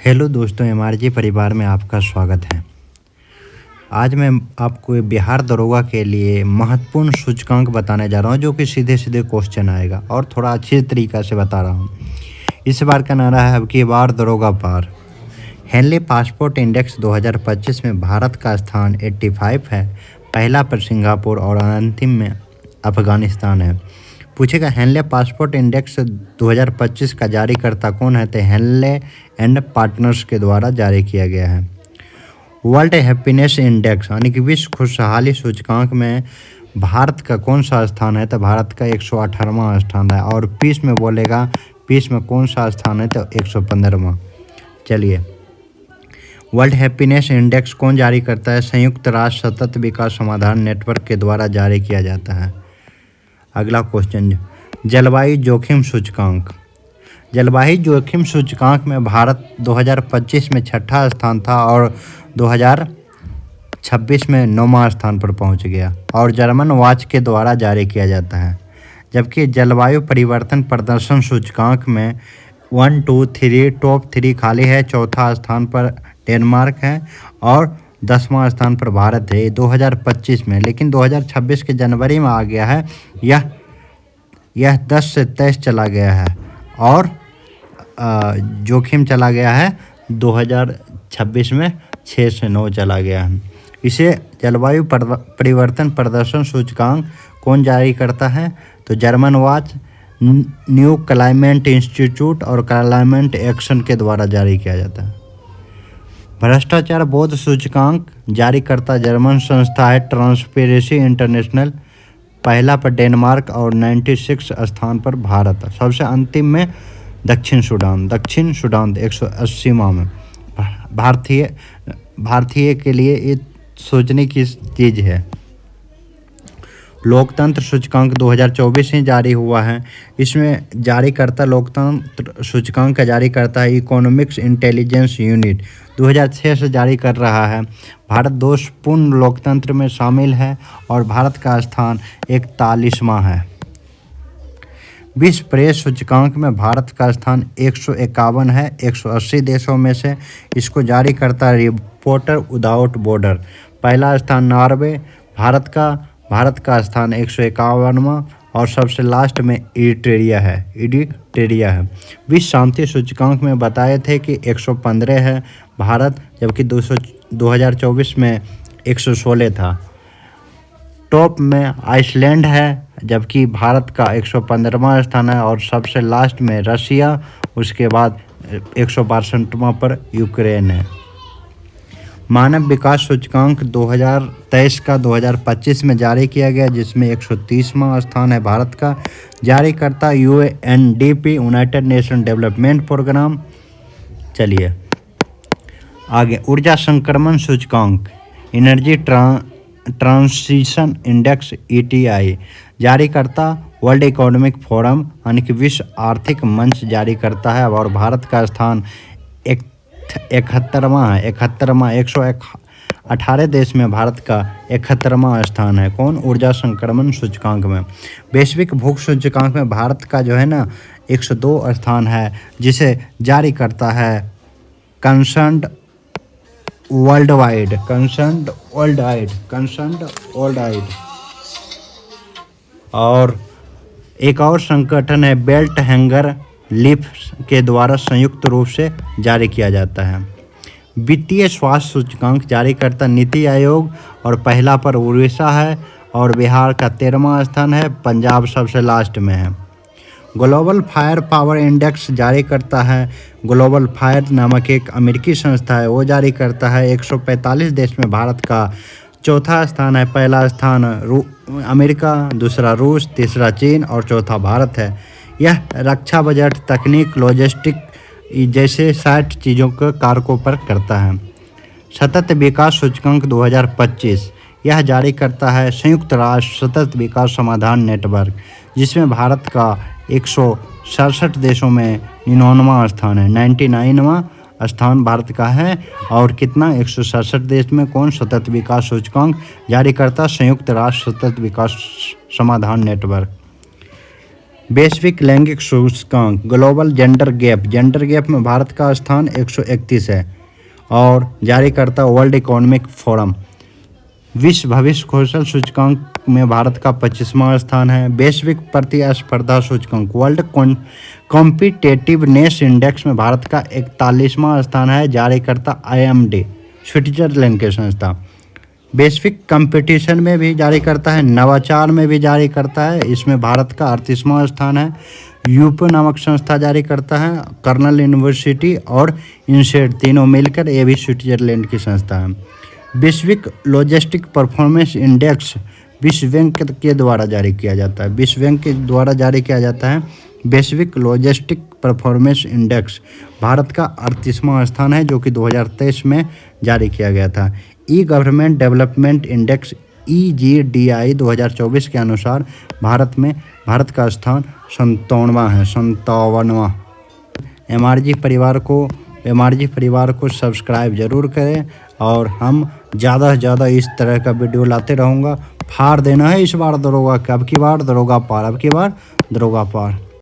Hello दोस्तों, MRG परिवार में आपका स्वागत है। आज मैं आपको बिहार दरोगा के लिए महत्वपूर्ण सूचकांक बताने जा रहा हूं, जो कि सीधे सीधे क्वेश्चन आएगा और थोड़ा अच्छे तरीक़ा से बता रहा हूं। इस बार का नारा है अब की बार दरोगा पार। हेनली पासपोर्ट इंडेक्स 2025 में भारत का स्थान 85 है। पहला पर सिंगापुर और अंतिम में अफगानिस्तान है। पूछेगा हेनले पासपोर्ट इंडेक्स 2025 का जारीकर्ता कौन है, तो हेनले एंड पार्टनर्स के द्वारा जारी किया गया है। वर्ल्ड हैप्पीनेस इंडेक्स यानी कि विश्व खुशहाली सूचकांक में भारत का कौन सा स्थान है, तो भारत का 118वां स्थान है। और पीस में बोलेगा पीस में कौन सा स्थान है, तो 115वां। चलिए, वर्ल्ड हैप्पीनेस इंडेक्स कौन जारी करता है? संयुक्त राष्ट्र सतत विकास समाधान नेटवर्क के द्वारा जारी किया जाता है। अगला क्वेश्चन, जलवायु जोखिम सूचकांक। जलवायु जोखिम सूचकांक में भारत 2025 में छठा स्थान था और 2026 में 9वां स्थान पर पहुंच गया और जर्मन वॉच के द्वारा जारी किया जाता है। जबकि जलवायु परिवर्तन प्रदर्शन सूचकांक में 1, 2, 3 टॉप 3 खाली है। चौथा स्थान पर डेनमार्क है और 10वां स्थान पर भारत है 2025 में, लेकिन 2026 के जनवरी में आ गया है। यह 10 से 23 चला गया है और जोखिम चला गया है 2026 में 6 से 9 चला गया है। इसे जलवायु परिवर्तन प्रदर्शन सूचकांक कौन जारी करता है, तो German watch, new climate institute और क्लाइमेट एक्शन के द्वारा जारी किया जाता है। भ्रष्टाचार बोध सूचकांक जारी करता जर्मन संस्था है ट्रांसपेरेंसी इंटरनेशनल। पहला पर डेनमार्क और 96 स्थान पर भारत। सबसे अंतिम में दक्षिण सूडान 180वां में। भारतीय के लिए ये सोचने की चीज़ है। लोकतंत्र सूचकांक 2024 ही जारी हुआ है। इसमें जारी करता लोकतंत्र सूचकांक का जारी करता है इकोनॉमिक्स इंटेलिजेंस यूनिट 2006 से जारी कर रहा है। भारत दोषपूर्ण लोकतंत्र में शामिल है और भारत का स्थान 41वां है। विश्व प्रेस सूचकांक में भारत का स्थान 151 है 180 देशों में से। इसको जारी करता है रिपोर्टर विदाउट बॉर्डर। पहला स्थान नॉर्वे, भारत का स्थान 151वां और सबसे लास्ट में इरिट्रिया है। विश्व शांति सूचकांक में बताए थे कि 115 है भारत, जबकि 2024 में 116 था। टॉप में आइसलैंड है, जबकि भारत का 115वां स्थान है और सबसे लास्ट में रशिया, उसके बाद 162वां पर यूक्रेन है। मानव विकास सूचकांक 2023 का 2025 में जारी किया गया, जिसमें 130वां स्थान है भारत का। जारी करता UNDP united nation development programme. चलिए आगे, ऊर्जा संक्रमण सूचकांक एनर्जी ट्रांजिशन इंडेक्स ETI जारी करता वर्ल्ड इकोनॉमिक फोरम यानी कि विश्व आर्थिक मंच जारी करता है और भारत का स्थान 71वां है। 118 देश में भारत का 71वां स्थान है। कौन? ऊर्जा संक्रमण सूचकांक में। वैश्विक भूख सूचकांक में भारत का जो है ना 102 स्थान है, जिसे जारी करता है कंसर्न्ड वर्ल्ड वाइड। और एक और संगठन है बेल्ट हैंगर लिफ के द्वारा संयुक्त रूप से जारी किया जाता है। वित्तीय स्वास्थ्य सूचकांक जारी करता नीति आयोग और पहला पर उड़ीसा है और बिहार का 13वां स्थान है। पंजाब सबसे लास्ट में है। ग्लोबल फायर पावर इंडेक्स जारी करता है ग्लोबल फायर नामक एक अमेरिकी संस्था है, वो जारी करता है 145 देश में भारत का 4था स्थान है। पहला स्थान अमेरिका, दूसरा रूस, तीसरा चीन और चौथा भारत है। यह रक्षा बजट, तकनीक, लॉजिस्टिक जैसे 60 चीज़ों के कारकों पर करता है। सतत विकास सूचकांक 2025 यह जारी करता है संयुक्त राष्ट्र सतत विकास समाधान नेटवर्क, जिसमें भारत का 167 देशों में 99वां स्थान है। 99वां स्थान भारत का है और कितना 167 देश में। कौन? सतत विकास सूचकांक जारी करता संयुक्त राष्ट्र सतत विकास समाधान नेटवर्क। वैश्विक लैंगिक सूचकांक ग्लोबल जेंडर गैप में भारत का स्थान 131 है और जारीकर्ता वर्ल्ड इकोनॉमिक फोरम। विश्व भविष्य कौशल सूचकांक में भारत का 25वां स्थान है। वैश्विक प्रतिस्पर्धा सूचकांक वर्ल्ड कॉम्पिटेटिवनेस इंडेक्स में भारत का 41वां स्थान है। जारीकर्ता IMD स्विट्जरलैंड की संस्था। वैश्विक कंपटीशन में भी जारी करता है, नवाचार में भी जारी करता है, इसमें भारत का 38वां स्थान है। यूपो नामक संस्था जारी करता है। कर्नल यूनिवर्सिटी और इनसेट तीनों मिलकर ये भी स्विट्जरलैंड की संस्था है। वैश्विक लॉजिस्टिक परफॉर्मेंस इंडेक्स विश्व बैंक के द्वारा जारी किया जाता है। विश्व बैंक के द्वारा जारी किया जाता है वैश्विक लॉजिस्टिक परफॉर्मेंस इंडेक्स। भारत का 38वां स्थान है जो कि 2023 में जारी किया गया था। ई गवर्नमेंट डेवलपमेंट इंडेक्स EGDI 2024 के अनुसार भारत का स्थान 57वां। MRG परिवार को सब्सक्राइब जरूर करें और हम ज़्यादा से ज़्यादा इस तरह का वीडियो लाते रहूँगा। फाड़ देना है इस बार दरोगा का, अब की बार दरोगा पार।